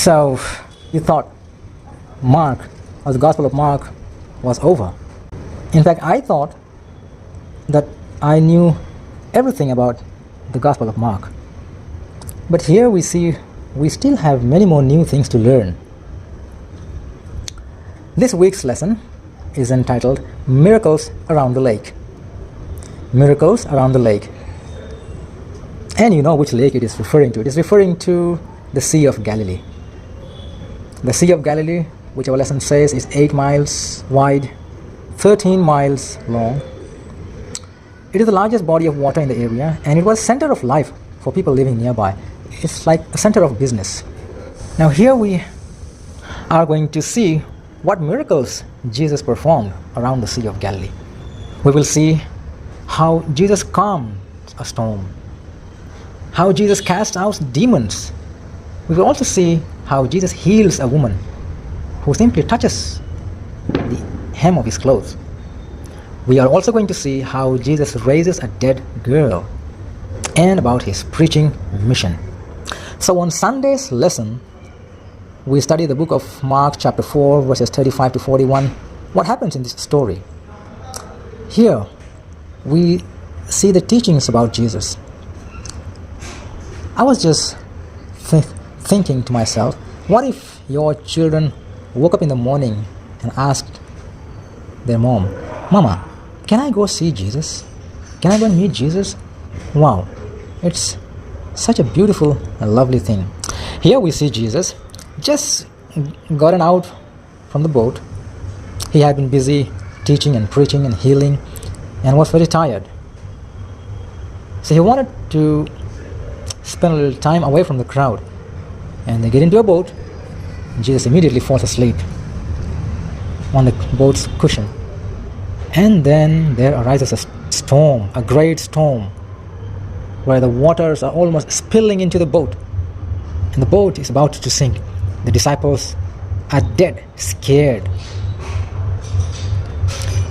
So you thought Mark, or the Gospel of Mark, was over. In fact, I thought that I knew everything about the Gospel of Mark. But here we see we still have many more new things to learn. This week's lesson is entitled Miracles Around the Lake. Miracles around the lake. And you know which lake it is referring to. It is referring to the Sea of Galilee. The Sea of Galilee, which our lesson says, is 8 miles wide, 13 miles long. It is the largest body of water in the area, and it was center of life for people living nearby. It's like a center of business. Now here we are going to see what miracles Jesus performed around the Sea of Galilee. We will see how Jesus calmed a storm, how Jesus cast out demons. We will also see how Jesus heals a woman who simply touches the hem of his clothes. We are also going to see how Jesus raises a dead girl and about his preaching mission. So on Sunday's lesson, we study the book of Mark chapter 4 verses 35 to 41. What happens in this story? Here we see the teachings about Jesus. I was just thinking to myself, what if your children woke up in the morning and asked their mom, Mama, can I go see Jesus? Can I go and meet Jesus? Wow, it's such a beautiful and lovely thing. Here we see Jesus just gotten out from the boat. He had been busy teaching and preaching and healing and was very tired. So he wanted to spend a little time away from the crowd. And they get into a boat. Jesus immediately falls asleep on the boat's cushion. And then there arises a storm, a great storm, where the waters are almost spilling into the boat. And the boat is about to sink. The disciples are dead, scared.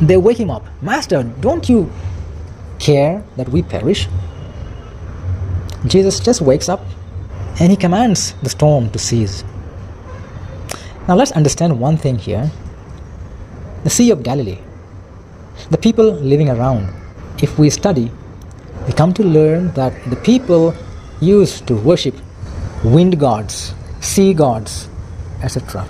They wake him up. Master, don't you care that we perish? Jesus just wakes up and he commands the storm to cease. Now let's understand one thing here. The Sea of Galilee, the people living around, if we study, we come to learn that the people used to worship wind gods, sea gods, etc.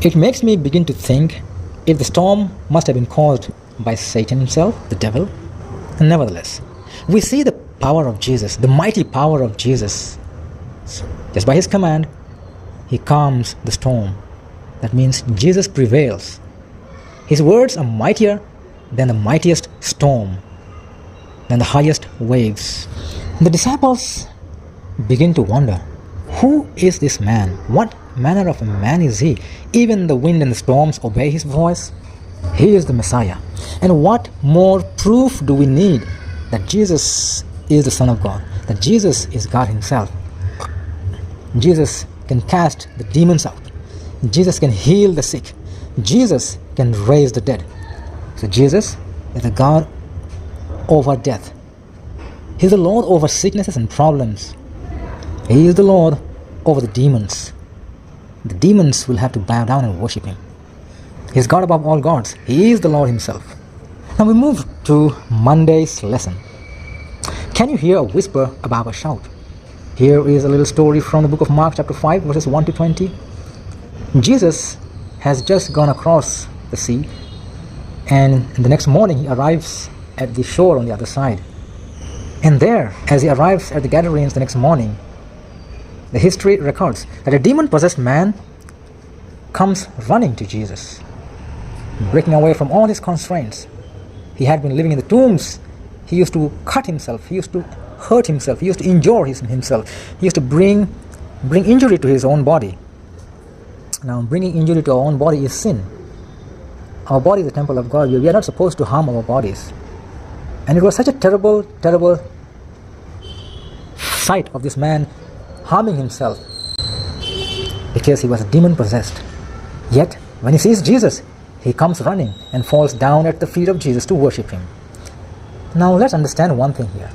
It makes me begin to think if the storm must have been caused by Satan himself, the devil. And nevertheless, we see the power of Jesus, the mighty power of Jesus. Just by his command, he calms the storm. That means Jesus prevails. His words are mightier than the mightiest storm, than the highest waves. The disciples begin to wonder, who is this man? What manner of a man is he? Even the wind and the storms obey his voice. He is the Messiah. And what more proof do we need that Jesus is the Son of God, that Jesus is God himself? Jesus can cast the demons out. Jesus can heal the sick. Jesus can raise the dead. So Jesus is the God over death. He's the Lord over sicknesses and problems. He is the Lord over the demons. The demons will have to bow down and worship him. He's God above all gods. He is the Lord himself. Now we move to Monday's lesson. Can you hear a whisper above a shout? Here is a little story from the book of Mark chapter 5 verses 1 to 20. Jesus has just gone across the sea, and the next morning he arrives at the shore on the other side. And there, as he arrives at the Gadarenes the next morning, the history records that a demon-possessed man comes running to Jesus, breaking away from all his constraints. He had been living in the tombs. He used to cut himself. He used to hurt himself. He used to injure himself. He used to bring injury to his own body. Now, bringing injury to our own body is sin. Our body is the temple of God. We are not supposed to harm our bodies. And it was such a terrible, terrible sight of this man harming himself because he was demon-possessed. Yet, when he sees Jesus, he comes running and falls down at the feet of Jesus to worship him. Now, let's understand one thing here.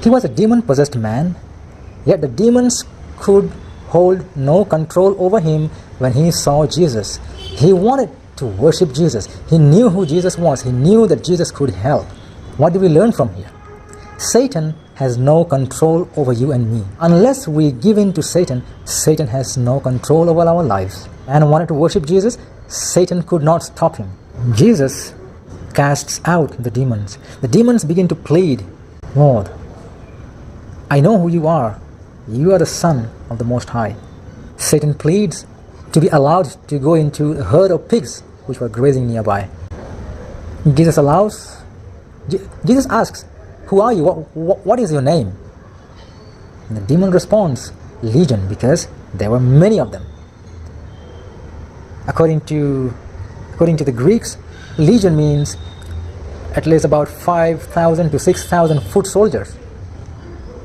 He was a demon-possessed man, yet the demons could hold no control over him when he saw Jesus. He wanted to worship Jesus. He knew who Jesus was. He knew that Jesus could help. What do we learn from here? Satan has no control over you and me. Unless we give in to Satan, Satan has no control over our lives. Man wanted to worship Jesus. Satan could not stop him. Jesus casts out the demons. The demons begin to plead, Lord, I know who you are. You are the Son of the Most High. Satan pleads to be allowed to go into a herd of pigs which were grazing nearby. Jesus asks, who are you? What is your name? And the demon responds, Legion, because there were many of them. According to the Greeks, legion means at least about 5,000 to 6,000 foot soldiers.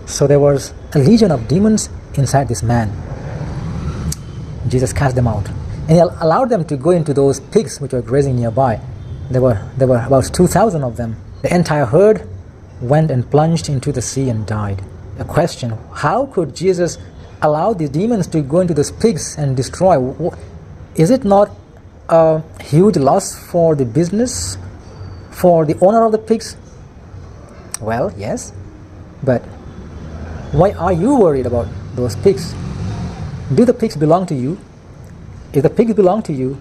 So there was a legion of demons inside this man. Jesus cast them out, and he allowed them to go into those pigs which were grazing nearby. There were about 2,000 of them. The entire herd went and plunged into the sea and died. A question, how could Jesus allow the demons to go into those pigs and destroy? Is it not a huge loss for the business, for the owner of the pigs? Well, yes, but why are you worried about those pigs? Do the pigs belong to you? If the pigs belong to you,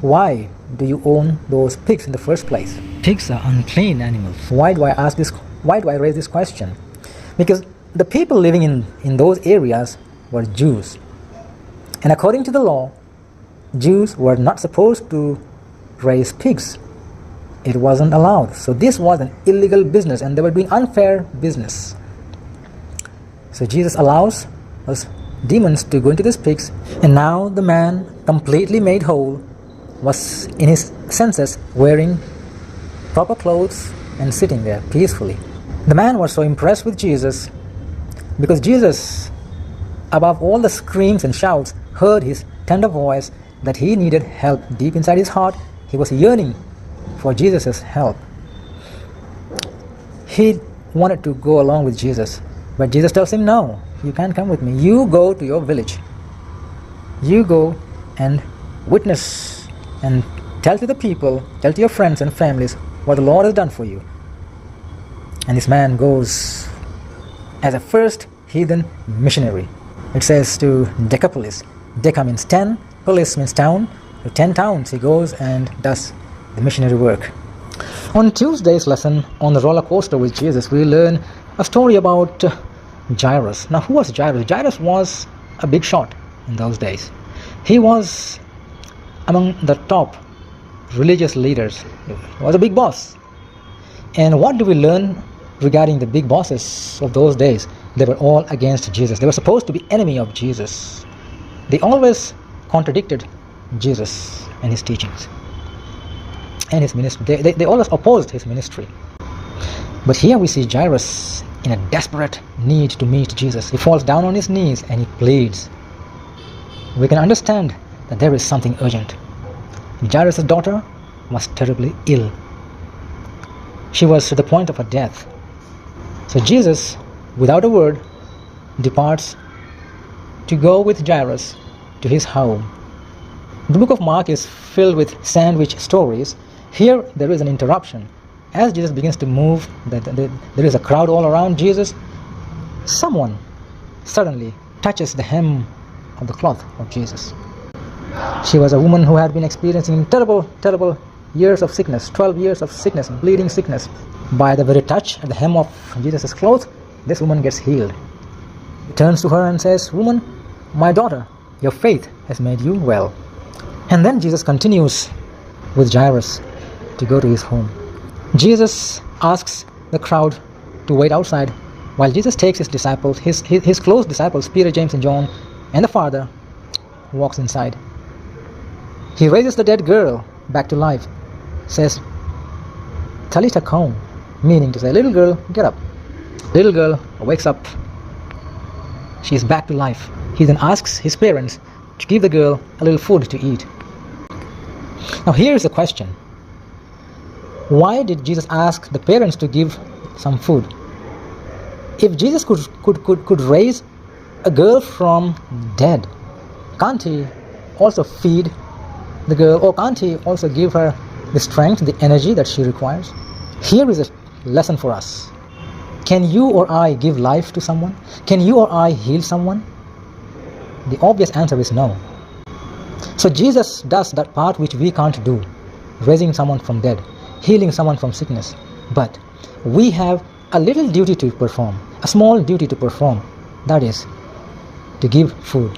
why do you own those pigs in the first place? Pigs are unclean animals. Why do I ask this? Why do I raise this question? Because the people living in those areas were Jews. And according to the law, Jews were not supposed to raise pigs. It wasn't allowed. So this was an illegal business, and they were doing unfair business. So Jesus allows those demons to go into these pigs, and now the man, completely made whole, was in his senses, wearing proper clothes and sitting there peacefully. The man was so impressed with Jesus because Jesus, above all the screams and shouts, heard his tender voice that he needed help. Deep inside his heart, he was yearning for Jesus' help. He wanted to go along with Jesus, but Jesus tells him, no, you can't come with me. You go to your village. You go and witness and tell to the people, tell to your friends and families what the Lord has done for you. And this man goes as a first heathen missionary. It says to Decapolis. Deca means 10, polis means town. To 10 towns he goes and does the missionary work. On Tuesday's lesson on the roller coaster with Jesus, we learn a story about Jairus. Now, who was Jairus? Jairus was a big shot in those days. He was among the top religious leaders. He was a big boss. And what do we learn regarding the big bosses of those days? They were all against Jesus. They were supposed to be enemy of Jesus. They always contradicted Jesus and his teachings and his ministry. They always opposed his ministry. But here we see Jairus in a desperate need to meet Jesus. He falls down on his knees and he pleads. We can understand that there is something urgent. Jairus' daughter was terribly ill. She was to the point of her death. So Jesus, without a word, departs to go with Jairus to his home. The book of Mark is filled with sandwich stories. Here there is an interruption. As Jesus begins to move, there is a crowd all around Jesus. Someone suddenly touches the hem of the cloth of Jesus. She was a woman who had been experiencing terrible years of sickness, 12 years of sickness, bleeding sickness. By the very touch at the hem of Jesus' cloth, this woman gets healed. He turns to her and says, "Woman, my daughter, your faith has made you well." And then Jesus continues with Jairus to go to his home. Jesus asks the crowd to wait outside while Jesus takes his disciples, his close disciples, Peter, James, and John, and the Father, walks inside. He raises the dead girl back to life, says, "Talitha koum," meaning to say, "Little girl, get up." Little girl wakes up. She is back to life. He then asks his parents to give the girl a little food to eat. Now here is the question. Why did Jesus ask the parents to give some food? If Jesus could raise a girl from dead? Can't he also feed the girl, or can't he also give her the strength, the energy that she requires? Here is a lesson for us. Can you or I give life to someone? Can you or I heal someone? The obvious answer is no. So Jesus does that part which we can't do, raising someone from dead, healing someone from sickness. But we have a little duty to perform, a small duty to perform, that is, to give food.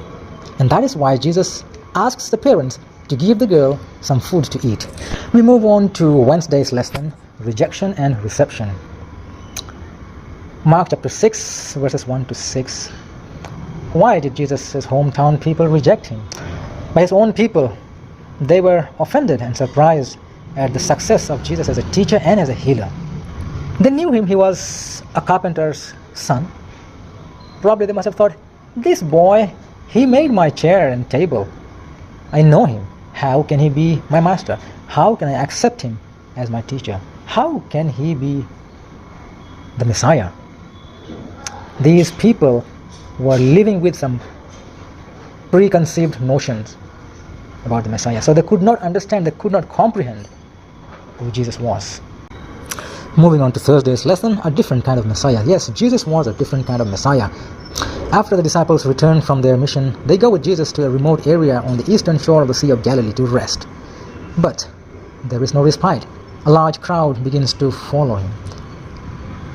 And that is why Jesus asks the parents to give the girl some food to eat. We move on to Wednesday's lesson, rejection and reception. Mark chapter 6, verses 1 to 6. Why did Jesus' hometown people reject him? By his own people, they were offended and surprised at the success of Jesus as a teacher and as a healer. They knew him, he was a carpenter's son. Probably they must have thought, this boy, he made my chair and table. I know him. How can he be my master? How can I accept him as my teacher? How can he be the Messiah? These people were living with some preconceived notions about the Messiah. So they could not understand, they could not comprehend who Jesus was. Moving on to Thursday's lesson, a different kind of Messiah. Yes, Jesus was a different kind of Messiah. After the disciples returned from their mission, they go with Jesus to a remote area on the eastern shore of the Sea of Galilee to rest. But there is no respite. A large crowd begins to follow him.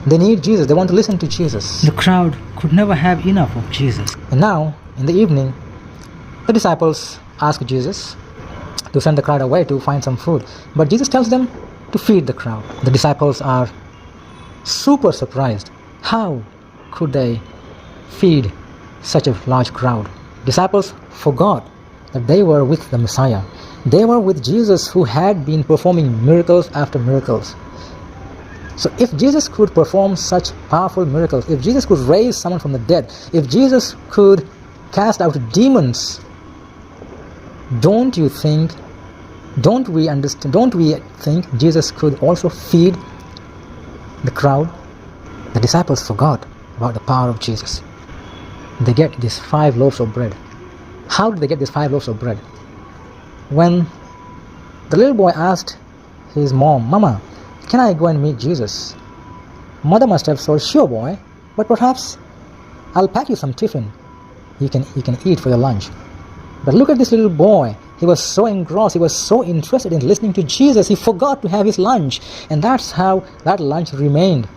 They need Jesus, they want to listen to Jesus. The crowd could never have enough of Jesus. And now, in the evening, the disciples ask Jesus to send the crowd away to find some food. But Jesus tells them to feed the crowd. The disciples are super surprised. How could they feed such a large crowd? Disciples forgot that they were with the Messiah. They were with Jesus, who had been performing miracles after miracles. So if Jesus could perform such powerful miracles, if Jesus could raise someone from the dead, if Jesus could cast out demons, don't we think Jesus could also feed the crowd? The disciples forgot about the power of Jesus. They get these 5 loaves of bread. How did they get these 5 loaves of bread? When the little boy asked his mom, Mama, can I go and meet Jesus? Mother must have said, sure boy, but perhaps I'll pack you some tiffin. You can eat for your lunch. But look at this little boy. He was so engrossed, he was so interested in listening to Jesus, he forgot to have his lunch. And that's how that lunch remained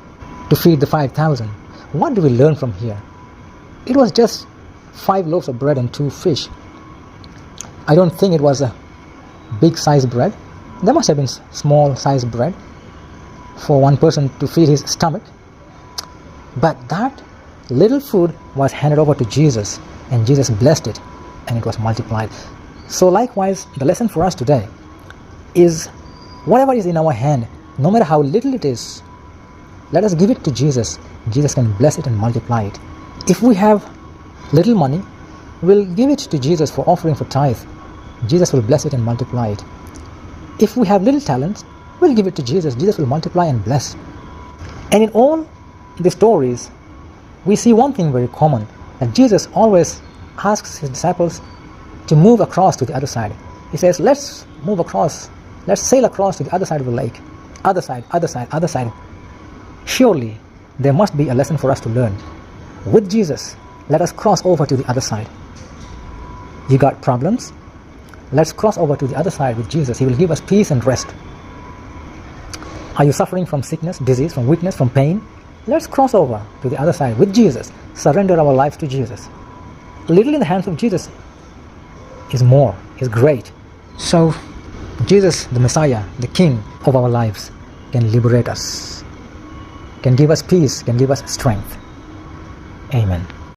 to feed the 5,000. What do we learn from here? It was just 5 loaves of bread and 2 fish. I don't think it was a big size bread. There must have been small size bread for one person to feed his stomach. But that little food was handed over to Jesus, and Jesus blessed it, and it was multiplied. So likewise, the lesson for us today is whatever is in our hand, no matter how little it is, let us give it to Jesus. Jesus can bless it and multiply it. If we have little money, we'll give it to Jesus for offering for tithe. Jesus will bless it and multiply it. If we have little talents, we'll give it to Jesus. Jesus will multiply and bless. And in all the stories, we see one thing very common, that Jesus always asks his disciples to move across to the other side. He says, let's move across, let's sail across to the other side of the lake. Other side, other side, other side. Surely there must be a lesson for us to learn. With Jesus, let us cross over to the other side. You got problems? Let's cross over to the other side with Jesus. He will give us peace and rest. Are you suffering from sickness, disease, from weakness, from pain? Let's cross over to the other side with Jesus. Surrender our lives to Jesus. Little in the hands of Jesus is more, is great. So Jesus, the Messiah, the King of our lives, can liberate us, can give us peace, can give us strength. Amen.